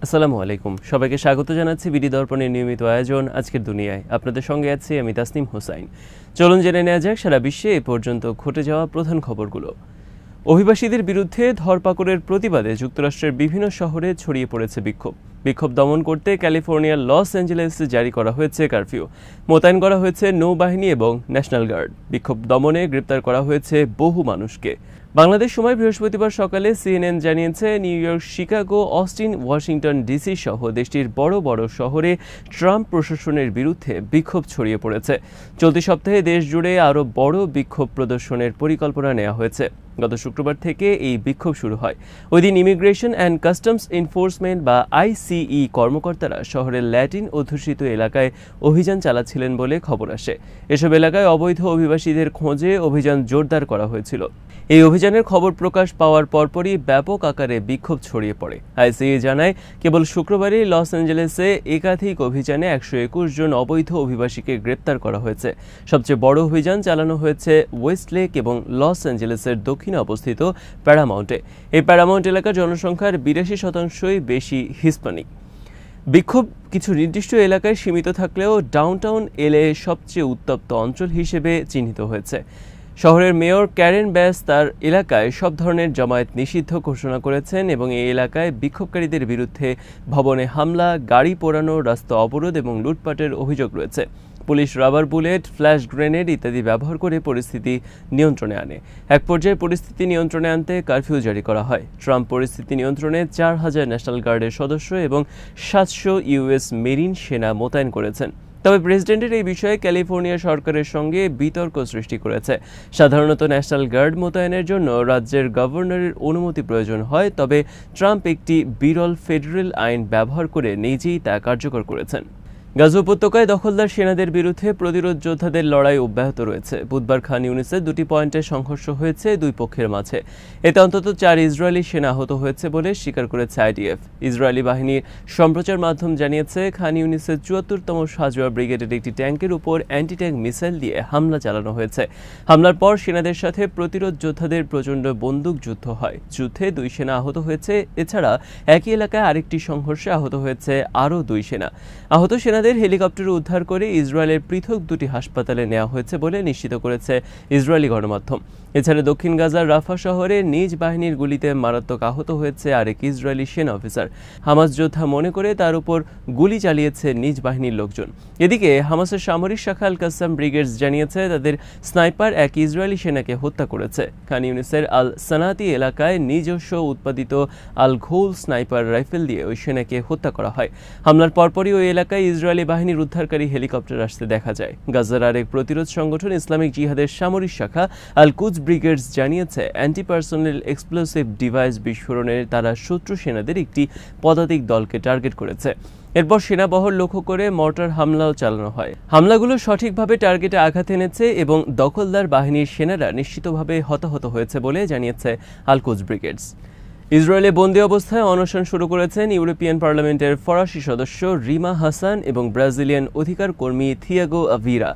আসসালামু আলাইকুম, সবাইকে স্বাগত জানাচ্ছি বিডি দর্পণের নিয়মিত আয়োজন আজকের দুনিয়ায়। আপনাদের সঙ্গে আছি আমি তাসনিম হোসাইন। চলুন জেনে নেওয়া যাক সারা বিশ্বে এ পর্যন্ত ঘটে যাওয়া প্রধান খবরগুলো। অভিবাসীদের বিরুদ্ধে ধরপাকড়ের প্রতিবাদে যুক্তরাষ্ট্রের বিভিন্ন শহরে ছড়িয়ে পড়েছে বিক্ষোভ দমন করতে ক্যালিফোর্নিয়ার লস অ্যাঞ্জেলেসে জারি করা হয়েছে কারফিউ। মোতায়েন করা হয়েছে নৌবাহিনী এবং ন্যাশনাল গার্ড। বিক্ষোভ দমনে গ্রেপ্তার করা হয়েছে বহু মানুষকে। বাংলাদেশ সময় বৃহস্পতিবার সকালে সিএনএন জানিয়েছে, New York, Chicago, Austin, Washington DC সহ দেশটির বড় বড় শহরে ট্রাম্প প্রশাসনের বিরুদ্ধে বিক্ষোভ ছড়িয়ে পড়েছে। চলতি সপ্তাহে দেশ জুড়ে আরও বড় বিক্ষোভ প্রদর্শনের পরিকল্পনা নেওয়া হয়েছে। গত শুক্রবার থেকে এই বিক্ষোভ শুরু হয়। ওই দিন ইমিগ্রেশন অ্যান্ড কাস্টমস এনফোর্সমেন্ট বা আইসিই কর্মকর্তারা শহরের ল্যাটিন অধ্যুষিত এলাকায় অভিযান চালাচ্ছিলেন বলে খবর আসে। এসব এলাকায় অবৈধ অভিবাসীদের খোঁজে অভিযান জোরদার করা হয়েছিল। এই অভিযানের খবর প্রকাশ পাওয়ার পরপরই ব্যাপক আকারে বিক্ষোভ ছড়িয়ে পড়ে। আইসিই জানায়, কেবল শুক্রবারই লস অ্যাঞ্জেলেসে একাধিক অভিযানে 121 জন অবৈধ অভিবাসীকে গ্রেপ্তার করা হয়েছে। সবচেয়ে বড় অভিযান চালানো হয়েছে ওয়েস্টলেক এবং লস অ্যাঞ্জেলেসের দক্ষিণে অবস্থিত প্যারামাউন্টে। এই প্যারামাউন্ট এলাকার জনসংখ্যার 82% বেশি হিস্পানিক। বিক্ষোভ কিছু নির্দিষ্ট এলাকায় সীমিত থাকলেও ডাউনটাউন এলএ সবচেয়ে উত্তপ্ত অঞ্চল হিসেবে চিহ্নিত হয়েছে। শহরের মেয়র ক্যারেন ব্যাস তার এলাকায় সব ধরনের জমায়েত নিষিদ্ধ ঘোষণা করেছেন এবং এই এলাকায় বিক্ষোভকারীদের বিরুদ্ধে ভবনে হামলা, গাড়ি পোড়ানো, রাস্তা অবরোধ এবং লুটপাটের অভিযোগ রয়েছে। Police rubber bullet, flash grenade ইত্যাদি ব্যবহার করে পরিস্থিতি নিয়ন্ত্রণে আনে। এক পর্যায়ে পরিস্থিতি নিয়ন্ত্রণে আনতে কারফিউ জারি করা হয়। ট্রাম্প পরিস্থিতি নিয়ন্ত্রণে 4000 ন্যাশনাল গার্ডের সদস্য এবং 700 ইউএস মেরিন সেনা মোতায়েন করেছেন। তবে প্রেসিডেন্টের এই বিষয়ে ক্যালিফোর্নিয়া সরকারের সঙ্গে বিতর্ক সৃষ্টি করেছে। সাধারণত ন্যাশনাল গার্ড মোতায়েনের জন্য রাজ্যের গভর্নরের অনুমতি প্রয়োজন হয়, তবে ট্রাম্প একটি বিরল ফেডারেল আইন ব্যবহার করে নিজেই তা কার্যকর করেছেন। গাজা উপত্যকায় দখলদার সেনাদের বিরুদ্ধে প্রতিরোধ যোদ্ধাদের লড়াই অব্যাহত রয়েছে। বুধবার খান ইউনিসে 2টি পয়েন্টে সংঘর্ষ হয়েছে দুই পক্ষের মাঝে। এতে অন্তত 4 ইসরায়েলি সেনা আহত হয়েছে বলে স্বীকার করেছে আইডিএফ। ইসরায়েলি বাহিনীর সম্প্রচার মাধ্যম জানিয়েছে, খান ইউনিসের 74তম সাজোয়া ব্রিগেডের একটি ট্যাঙ্কের উপর অ্যান্টি ট্যাঙ্ক মিসাইল দিয়ে হামলা চালানো হয়েছে। হামলার পর সেনাদের সাথে প্রতিরোধ যোদ্ধাদের প্রচণ্ড বন্দুক যুদ্ধ হয়। যুদ্ধে 2 সেনা আহত হয়েছে। এছাড়া একই এলাকায় আরেকটি সংঘর্ষে আহত হয়েছে আরও 2 সেনা। আহত সেনাদের হেলিকপ্টারে উদ্ধার করে ইসরায়েলের পৃথক 2টি হাসপাতালে নেওয়া হয়েছে বলে নিশ্চিত করেছে ইসরায়েলি গণমাধ্যম। এছাড়া দক্ষিণ গাজার রাফা শহরে নিজ বাহিনীর গুলিতে মারাত্মক আহত হয়েছে আরেক ইসরায়েলি সেনা অফিসার। হামাস যোদ্ধা মনে করে তার উপর গুলি চালিয়েছে নিজ বাহিনীর লোকজন। এদিকে হামাসের সামরিক শাখা আল কাসাম ব্রিগেডস জানিয়েছে, তাদের স্নাইপার এক ইসরায়েলি সেনাকে হত্যা করেছে। খান ইউনিসের আল সানাতি এলাকায় নিজস্ব উৎপাদিত আল ঘৌল স্নাইপার রাইফেল দিয়ে ওই সেনাকে হত্যা করা হয়। হামলার পরপরই ওই এলাকায় ইসরায়েলি বাহিনীর উদ্ধারকারী হেলিকপ্টার আসতে দেখা যায়। গাজার আরেক প্রতিরোধ সংগঠন ইসলামিক জিহাদের সামরিক শাখা আল কুদস ব্রিগেডস জানিয়েছে, অ্যান্টি পার্সোনাল এক্সপ্লোসিভ ডিভাইস বিস্ফোরণে তারা শত্রু সেনাদের একটি পদাতিক দলকে টার্গেট করেছে। এরপর সেনাবহর লক্ষ্য করে মর্টার হামলাও চালানো হয়। হামলাগুলো সঠিকভাবে টার্গেটে আঘাত এনেছে এবং দখলদার বাহিনীর সেনারা নিশ্চিতভাবে হতাহত হয়েছে বলে জানিয়েছে আল কুদস ব্রিগেডস। ইসরায়েলে বন্দী অবস্থায় অনশন শুরু করেছেন ইউরোপিয়ান পার্লামেন্টের ফরাসি সদস্য রিমা হাসান এবং ব্রাজিলিয়ান অধিকার কর্মী থিয়াগো আভিরা।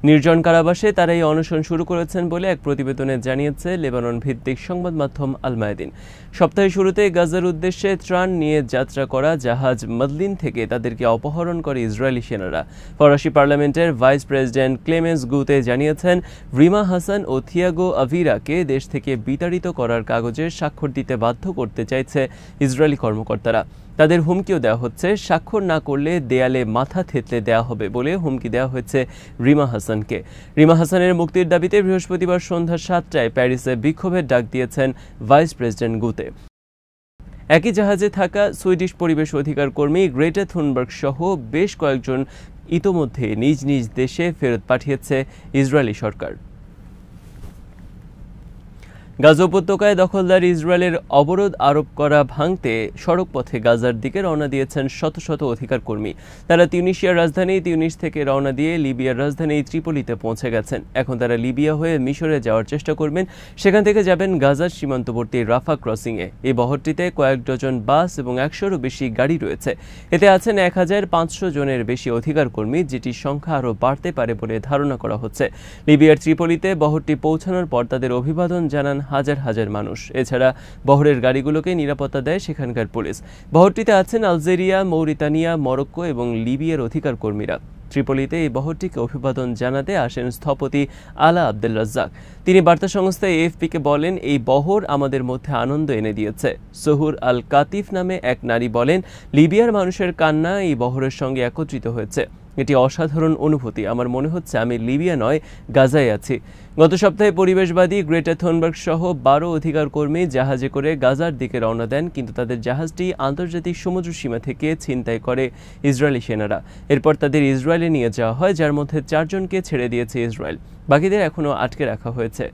নির্জন কারাবাসে তারা এই অনশন শুরু করেছেন বলে এক প্রতিবেদনে জানিয়েছে লেবানন ভিত্তিক সংবাদ মাধ্যম আল মায়াদিন। সপ্তাহের শুরুতে গাজার উদ্দেশ্যে ত্রাণ নিয়ে যাত্রা করা জাহাজ মদলিন থেকে তাদেরকে অপহরণ করে ইসরায়েলি সেনারা। ফরাসি পার্লামেন্টের ভাইস প্রেসিডেন্ট ক্লেমেন্স গুতে জানিয়েছেন, রিমা হাসান ও থিয়াগো আভিরাকে দেশ থেকে বিতাড়িত করার কাগজে স্বাক্ষর দিতে বাধ্য করতে চাইছে ইসরায়েলি কর্মকর্তারা। তাদের হুমকিও দেওয়া হচ্ছে, স্বাক্ষর না করলে দেয়ালে মাথা থেতলে দেওয়া হবে বলে হুমকি দেওয়া হয়েছে রিমা হাসানকে। রিমা হাসানের মুক্তির দাবিতে বৃহস্পতিবার সন্ধ্যা 7টায় প্যারিসে বিক্ষোভের ডাক দিয়েছেন ভাইস প্রেসিডেন্ট গুতে। একই জাহাজে থাকা সুইডিশ পরিবেশ অধিকার কর্মী গ্রেটা থুনবার্গ সহ বেশ কয়েকজন ইতোমধ্যে নিজ নিজ দেশে ফেরত পাঠিয়েছে ইসরায়েলি সরকার। গাজা উপত্যকায় দখলদার ইসরায়েলের অবরোধ আরোপ করা ভাঙতে সড়কপথে গাজার দিকে রওনা দিয়েছেন শত শত অধিকার কর্মী। তারা তিউনিসিয়ার রাজধানী তিউনিস থেকে রওনা দিয়ে লিবিয়ার রাজধানী ত্রিপোলিতে পৌঁছে গেছেন। এখন তারা লিবিয়া হয়ে মিশরে যাওয়ার চেষ্টা করবেন। সেখান থেকে যাবেন গাজার সীমান্তবর্তী রাফা ক্রসিংয়ে। এই বহরটিতে কয়েক ডজন বাস এবং 100-রও বেশি গাড়ি রয়েছে। এতে আছেন 1500 জনের বেশি অধিকার কর্মী, যেটির সংখ্যা আরও বাড়তে পারে বলে ধারণা করা হচ্ছে। লিবিয়ার ত্রিপোলিতে বহরটি পৌঁছানোর পর তাদের অভিবাদন জানান হাজার হাজার মানুষ। এছাড়া বহরের গাড়িগুলোকে নিরাপত্তা দেয় সেখানকার পুলিশ। বহরটিতে আছেন আলজেরিয়া, মৌরিতানিয়া, মরক্কো এবং লিবিয়ার অধিকার কর্মীরা। ত্রিপলিতে এই বহরটিকে অভিবাদন জানাতে আসেন স্থপতি আলা আব্দুল রাজ্জাক। তিনি বার্তা সংস্থা এএফপিকে বলেন, এই বহর আমাদের মধ্যে আনন্দ এনে দিয়েছে। সহুর আল কাতিফ নামে এক নারী বলেন, লিবিয়ার মানুষের কান্না এই বহরের সঙ্গে একত্রিত হয়েছে। এটি অসাধারণ অনুভূতি। আমার মনে হচ্ছে আমি লিবিয়া নয়, গাজায় আছি। গত সপ্তাহে পরিবেশবাদী গ্রেটা থুনবার্গ সহ 12 অধিকার কর্মী জাহাজে করে গাজার দিকে রওনা দেন, কিন্তু তাদের জাহাজটি আন্তর্জাতিক সমুদ্র সীমা থেকে ছিনতাই করে ইসরায়েলি সেনারা। এরপর তাদের ইসরায়েলে নিয়ে যাওয়া হয়, যার মধ্যে 4 জনকে ছেড়ে দিয়েছে ইসরায়েল। বাকিদের এখনও আটকে রাখা হয়েছে।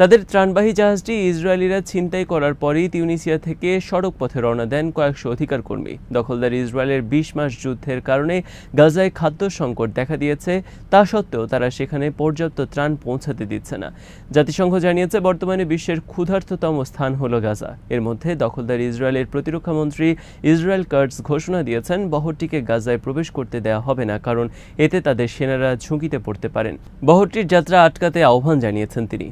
তাদের ত্রাণবাহী জাহাজটি ইসরায়েলিরা ছিনতাই করার পরই তিউনিসিয়া থেকে সড়ক পথে রওনা দেন কয়েকশো অধিকার কর্মী। দখলদার ইসরায়েলের 20 মাস যুদ্ধের কারণে গাজায় খাদ্য সংকট দেখা দিয়েছে। তা সত্ত্বেও তারা সেখানে পর্যাপ্ত ত্রাণ পৌঁছাতে দিচ্ছে না। জাতিসংঘ জানিয়েছে, বর্তমানে বিশ্বের ক্ষুধার্ততম স্থান হল গাজা। এর মধ্যে দখলদার ইসরায়েলের প্রতিরক্ষা মন্ত্রী ইসরায়েল কার্টজ ঘোষণা দিয়েছেন, বহরটিকে গাজায় প্রবেশ করতে দেওয়া হবে না, কারণ এতে তাদের সেনারা ঝুঁকিতে পড়তে পারেন। বহরটির যাত্রা আটকাতে আহ্বান জানিয়েছেন তিনি।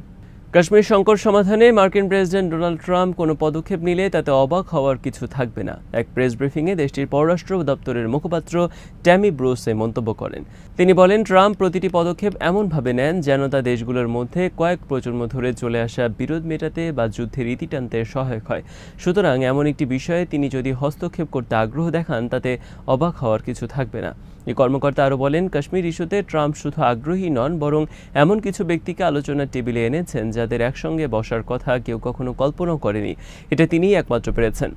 কাশ্মীর সংকট সমাধানে মার্কিন প্রেসিডেন্ট ডোনাল্ড ট্রাম্প কোনো পদক্ষেপ নিলে তাতে অবাক হওয়ার কিছু থাকবে না। এক প্রেস ব্রিফিংয়ে দেশটির পররাষ্ট্র দপ্তরের মুখপাত্র ট্যামি ব্রুস মন্তব্য করেন। তিনি বলেন, ট্রাম্প প্রতিটি পদক্ষেপ এমনভাবে নেন যেন তা দেশগুলোর মধ্যে কয়েক প্রজন্ম ধরে চলে আসা বিরোধ মেটাতে বা যুদ্ধের ইতি টানতে সহায়ক হয়। সুতরাং এমন একটি বিষয়ে তিনি যদি হস্তক্ষেপ করতে আগ্রহ দেখান, তাতে অবাক হওয়ার কিছু থাকবে না। এই কর্মকর্তা আরও বলেন, কাশ্মীর ইস্যুতে ট্রাম্প শুধু আগ্রহী নন, বরং এমন কিছু ব্যক্তিকে আলোচনার টেবিলে এনেছেন যাদের একসঙ্গে বসার কথা কেউ কখনো কল্পনাও করেনি। এটা তিনিই একমাত্র পেরেছেন।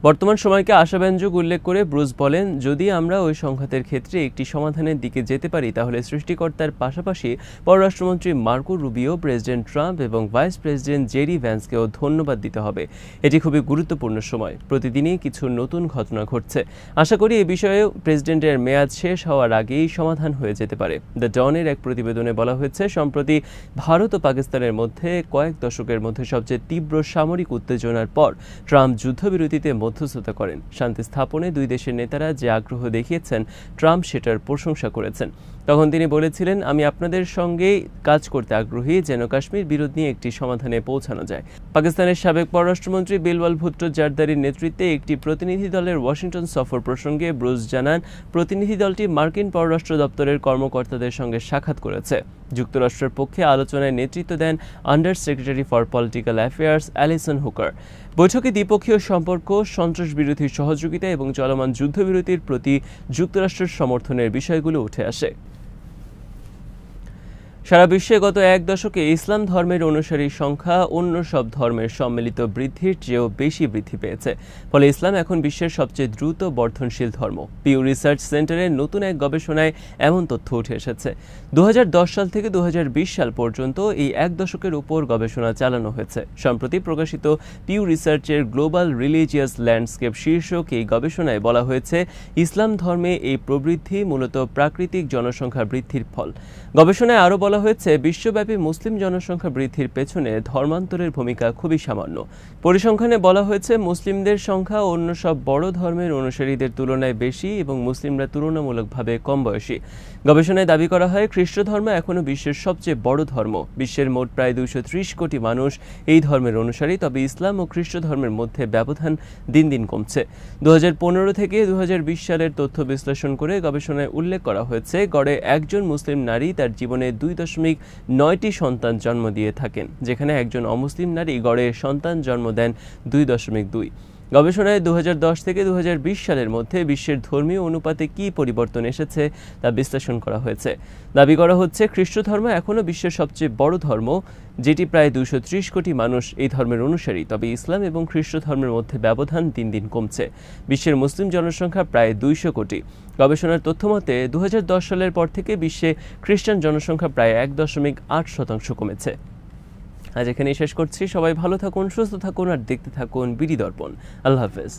বর্তমান সময়কে আশাব্যঞ্জক উল্লেখ করে ব্রুস বলেন, যদি আমরা ওই সংঘাতের ক্ষেত্রে একটি সমাধানের দিকে যেতে পারি, তাহলে সৃষ্টিকর্তার পাশাপাশি পররাষ্ট্রমন্ত্রী মার্কো রুবিও, প্রেসিডেন্ট ট্রাম্প এবং ভাইস প্রেসিডেন্ট জেডি ভ্যান্সকেও ধন্যবাদ দিতে হবে। এটি খুবই গুরুত্বপূর্ণ সময়। প্রতিদিনই কিছু নতুন ঘটনা ঘটছে। আশা করি এ বিষয়ে প্রেসিডেন্টের মেয়াদ শেষ হওয়ার আগেই সমাধান হয়ে যেতে পারে। দ্য ডনের এক প্রতিবেদনে বলা হয়েছে, সম্প্রতি ভারত ও পাকিস্তানের মধ্যে কয়েক দশকের মধ্যে সবচেয়ে তীব্র সামরিক উত্তেজনার পর ট্রাম্প যুদ্ধবিরতিতে মধ্যস্থতা করেন। শান্তি স্থাপনে দুই দেশের নেতারা যে আগ্রহ দেখিয়েছেন, ট্রাম্প সেটার প্রশংসা করেছেন। তখন তিনি বলেছিলেন, আমি আপনাদের সঙ্গেই কাজ করতে আগ্রহী যেন কাশ্মীর বিরোধ নিয়ে একটি সমাধানে পৌঁছানো যায়। পাকিস্তানের সাবেক পররাষ্ট্রমন্ত্রী বিলওয়াল ভুট্টো জারদারির নেতৃত্বে একটি প্রতিনিধি দলের ওয়াশিংটন সফর প্রসঙ্গে ব্রুস জানান, প্রতিনিধি দলটি মার্কিন পররাষ্ট্র দপ্তরের কর্মকর্তাদের সঙ্গে সাক্ষাৎ করেছে। যুক্তরাষ্ট্রের পক্ষে আলোচনায় নেতৃত্ব দেন under secretary for political affairs Allison Hooker. বৈঠকে দ্বিপক্ষীয় সম্পর্ক, সন্ত্রাস বিরোধী সহযোগিতা এবং চলমান যুদ্ধবিরতির প্রতি যুক্তরাষ্ট্রের সমর্থনের বিষয়গুলো উঠে আসে। সারা বিশ্বে গত এক দশকে ইসলাম ধর্মের অনুসারীর সংখ্যা অন্য সব ধর্মের সম্মিলিত বৃদ্ধির চেয়েও বেশি বৃদ্ধি পেয়েছে। ফলে ইসলাম এখন বিশ্বের সবচেয়ে দ্রুত বর্ধনশীল ধর্ম। পিউ রিসার্চ সেন্টারের নতুন এক গবেষণায় এমন তথ্য উঠে এসেছে। 2010 সাল থেকে 2020 সাল পর্যন্ত এই এক দশকের উপর গবেষণা চালানো হয়েছে। সম্প্রতি প্রকাশিত পিউ রিসার্চের গ্লোবাল রিলিজিয়াস ল্যান্ডস্কেপ শীর্ষক এই গবেষণায় বলা হয়েছে, ইসলাম ধর্মে এই প্রবৃদ্ধি মূলত প্রাকৃতিক জনসংখ্যা বৃদ্ধির ফল। গবেষণায় আরও বলা হয়েছে, বিশ্বব্যাপী মুসলিম জনসংখ্যা বৃদ্ধির পেছনে ধর্মান্তরের ভূমিকা খুবই সামান্য। পরিসংখ্যানে বলা হয়েছে, মুসলিমদের সংখ্যা অন্য সব বড় ধর্মের অনুসারীদের তুলনায় বেশি এবং মুসলিমরা তুলনামূলকভাবে কম বয়সী। গবেষণায় দাবি করা হয়, খ্রিস্ট ধর্ম এখনও বিশ্বের সবচেয়ে বড় ধর্ম। বিশ্বের মোট প্রায় 230 কোটি মানুষ এই ধর্মের অনুসারী। তবে ইসলাম ও খ্রিস্ট ধর্মের মধ্যে ব্যবধান দিন দিন কমছে। 2015 থেকে 2020 সালের তথ্য বিশ্লেষণ করে গবেষণায় উল্লেখ করা হয়েছে, গড়ে একজন মুসলিম নারী তার জীবনে 2.9টি সন্তান জন্ম দিয়ে থাকেন, যেখানে একজন অমুসলিম নারী গড়ে সন্তান জন্ম দেন 2.2। গবেষণায় 2010 থেকে 2020 সালের মধ্যে বিশ্বের ধর্মীয় অনুপাতে কী পরিবর্তন এসেছে তা বিশ্লেষণ করা হয়েছে। দাবি করা হচ্ছে, খ্রিস্ট ধর্ম এখনও বিশ্বের সবচেয়ে বড় ধর্ম, যেটি প্রায় 230 কোটি মানুষ এই ধর্মের অনুসারী। তবে ইসলাম এবং খ্রিস্ট ধর্মের মধ্যে ব্যবধান দিন দিন কমছে। বিশ্বের মুসলিম জনসংখ্যা প্রায় 200 কোটি। গবেষণার তথ্যমতে 2010 সালের পর থেকে বিশ্বে খ্রিস্টান জনসংখ্যা প্রায় 1.8% কমেছে। আজ এখানেই শেষ করছি। সবাই ভালো থাকুন, সুস্থ থাকুন আর দেখতে থাকুন বিডি দর্পণ। আল্লাহ হাফেজ।